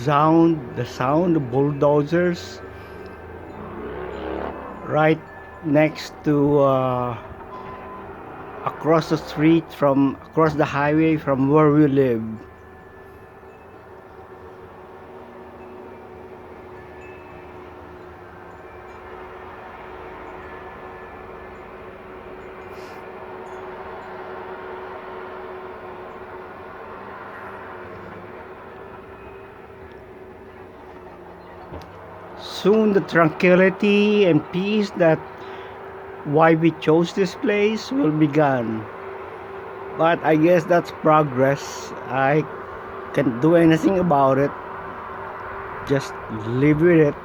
sound of bulldozers right next to across the street from across the highway from where we live. Soon the tranquility and peace that why we chose this place will be gone. But I guess that's progress. I can't do anything about it. Just live with it.